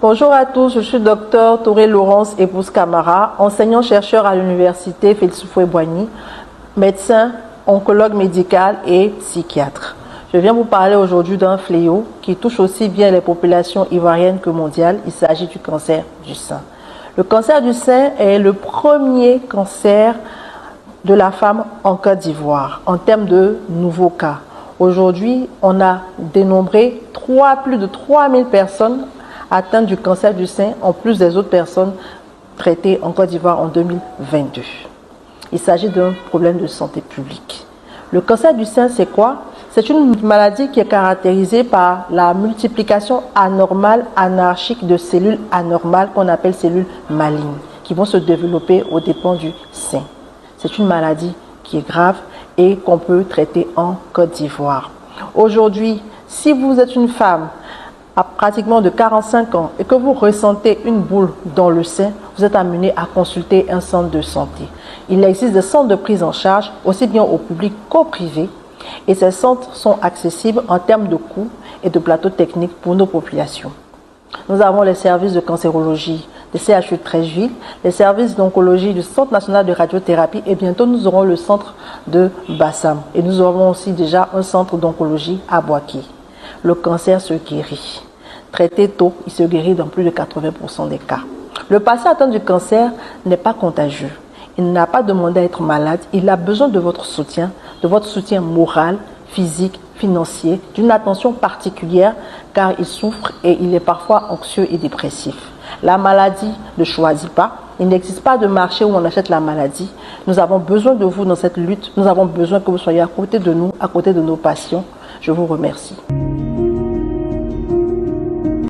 Bonjour à tous, je suis Dr Touré Laurence Épouse Camara, enseignant-chercheur à l'université Félix Houphouët-Boigny, médecin, oncologue médical et psychiatre. Je viens vous parler aujourd'hui d'un fléau qui touche aussi bien les populations ivoiriennes que mondiales. Il s'agit du cancer du sein. Le cancer du sein est le premier cancer de la femme en Côte d'Ivoire en termes de nouveaux cas. Aujourd'hui, on a dénombré plus de 3000 personnes atteintes du cancer du sein, en plus des autres personnes traitées en Côte d'Ivoire en 2022. Il s'agit d'un problème de santé publique. Le cancer du sein, c'est quoi? C'est une maladie qui est caractérisée par la multiplication anormale, anarchique de cellules anormales qu'on appelle cellules malignes, qui vont se développer aux dépens du sein. C'est une maladie qui est grave et qu'on peut traiter en Côte d'Ivoire. Aujourd'hui, si vous êtes une femme à pratiquement de 45 ans et que vous ressentez une boule dans le sein, vous êtes amené à consulter un centre de santé. Il existe des centres de prise en charge, aussi bien au public qu'au privé, et ces centres sont accessibles en termes de coûts et de plateaux techniques pour nos populations. Nous avons les services de cancérologie des CHU de Treichville, les services d'oncologie du Centre national de radiothérapie et bientôt nous aurons le centre de Bassam. Et nous aurons aussi déjà un centre d'oncologie à Boaké. Le cancer se guérit. Traité tôt, il se guérit dans plus de 80% des cas. Le patient atteint du cancer n'est pas contagieux. Il n'a pas demandé à être malade. Il a besoin de votre soutien moral, physique, financier, d'une attention particulière car il souffre et il est parfois anxieux et dépressif. La maladie ne choisit pas. Il n'existe pas de marché où on achète la maladie. Nous avons besoin de vous dans cette lutte. Nous avons besoin que vous soyez à côté de nous, à côté de nos patients. Je vous remercie.